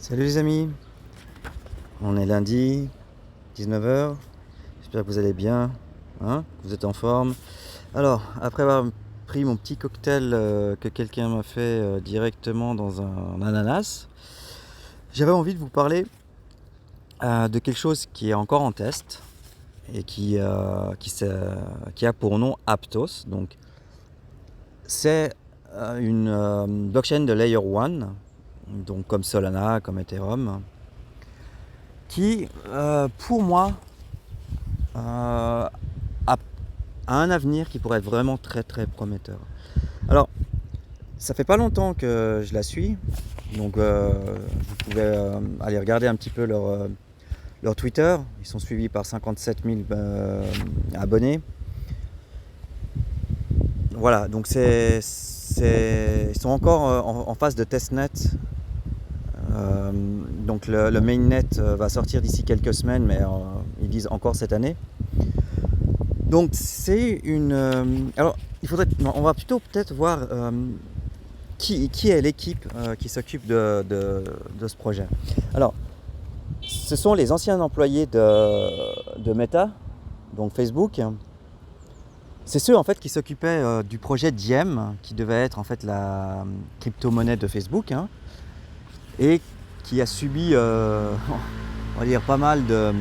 Salut les amis, on est lundi, 19h, j'espère que vous allez bien, que vous êtes en forme. Alors, après avoir pris mon petit cocktail que quelqu'un m'a fait directement dans un ananas, j'avais envie de vous parler de quelque chose qui est encore en test et qui a pour nom Aptos. Donc, c'est une blockchain de Layer 1, donc comme Solana, comme Ethereum, qui, pour moi, a un avenir qui pourrait être vraiment très très prometteur. Alors, ça fait pas longtemps que je la suis, donc vous pouvez aller regarder un petit peu leur Twitter. Ils sont suivis par 57 000 abonnés. Voilà, donc ils sont encore en phase de testnet. Donc le mainnet va sortir d'ici quelques semaines, mais ils disent encore cette année. Donc c'est une... alors on va plutôt peut-être voir qui est l'équipe qui s'occupe de ce projet. Alors, ce sont les anciens employés de Meta, donc Facebook. C'est ceux en fait qui s'occupaient du projet Diem, qui devait être en fait la crypto-monnaie de Facebook, et qui a subi, on va dire, pas mal de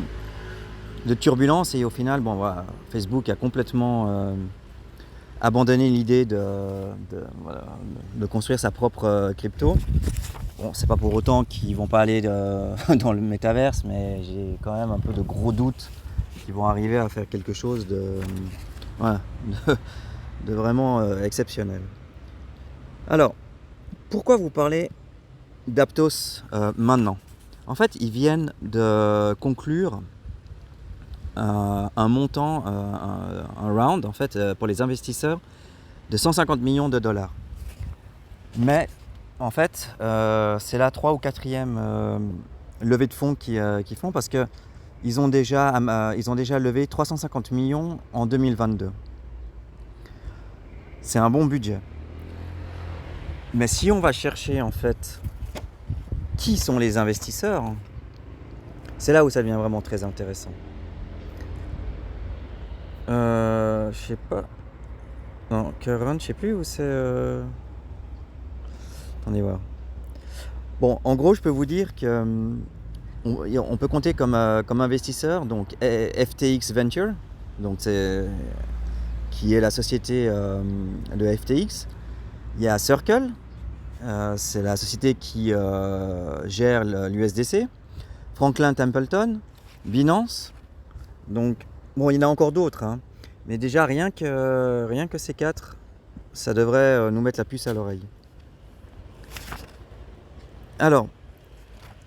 turbulences, et au final, bon, voilà, Facebook a complètement abandonné l'idée de construire sa propre crypto. Bon, c'est pas pour autant qu'ils vont pas aller dans le métaverse, mais j'ai quand même un peu de gros doutes qu'ils vont arriver à faire quelque chose de vraiment exceptionnel. Alors, pourquoi vous parler d'Aptos maintenant? En fait, ils viennent de conclure un montant, un round en fait, pour les investisseurs de 150 millions de dollars. Mais en fait, c'est la 3e ou 4e levée de fonds qu'ils font, parce que ils ont déjà levé 350 millions en 2022. C'est un bon budget. Mais si on va chercher en fait qui sont les investisseurs, c'est là où ça devient vraiment très intéressant. Je sais pas. Non, Current, je sais plus où c'est. Attendez voir. Bon, en gros, je peux vous dire que on peut compter comme investisseur donc FTX Venture, donc qui est la société de FTX. Il y a Circle, c'est la société qui gère l'USDC. Franklin Templeton, Binance. Donc, bon, il y en a encore d'autres, mais déjà rien que ces 4, ça devrait nous mettre la puce à l'oreille. Alors,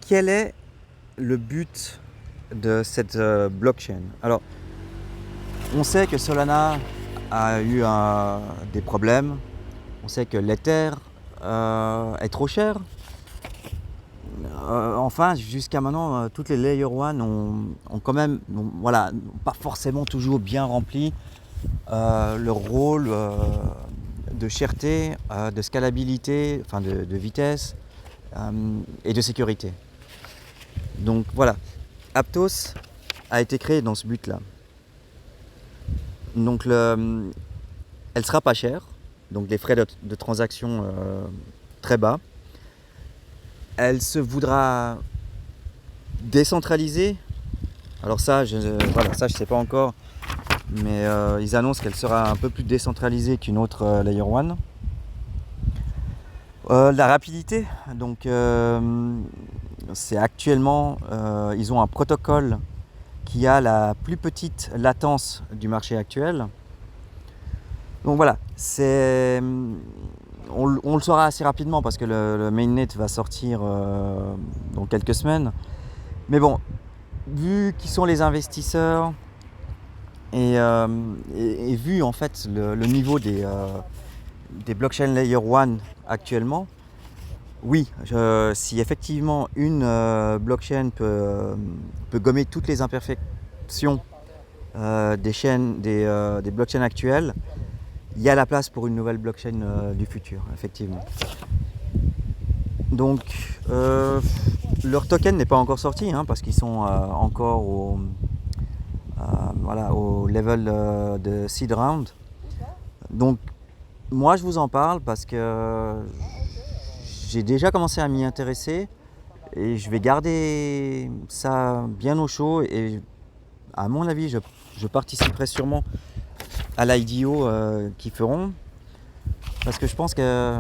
quel est le but de cette blockchain? Alors, on sait que Solana a eu des problèmes. On sait que l'Ether est trop cher. Enfin, jusqu'à maintenant, toutes les Layer 1 ont quand même, voilà, pas forcément toujours bien rempli leur rôle de cherté, de scalabilité, enfin de vitesse et de sécurité. Donc voilà, Aptos a été créé dans ce but-là. Donc elle sera pas chère, donc des frais de transaction très bas. Elle se voudra décentralisée. Alors ça, je sais pas encore, mais ils annoncent qu'elle sera un peu plus décentralisée qu'une autre Layer 1. La rapidité, donc c'est actuellement, ils ont un protocole qui a la plus petite latence du marché actuel. Donc voilà, on le saura assez rapidement parce que le mainnet va sortir dans quelques semaines. Mais bon, vu qui sont les investisseurs et vu en fait le niveau des blockchain layer 1 actuellement, oui, si effectivement une blockchain peut gommer toutes les imperfections des blockchains actuelles, il y a la place pour une nouvelle blockchain du futur, effectivement. Donc leur token n'est pas encore sorti, hein, parce qu'ils sont encore voilà, au level de seed round. Donc moi je vous en parle parce que j'ai déjà commencé à m'y intéresser et je vais garder ça bien au chaud, et à mon avis je participerai sûrement à l'IDO qu'ils feront, parce que je pense que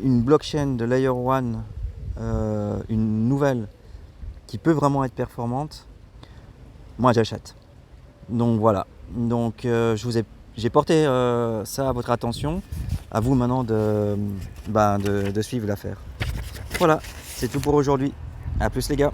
une blockchain de layer 1, une nouvelle qui peut vraiment être performante, moi j'achète. Donc voilà, donc j'ai porté ça à votre attention, à vous maintenant de suivre l'affaire. Voilà, c'est tout pour aujourd'hui. À plus les gars.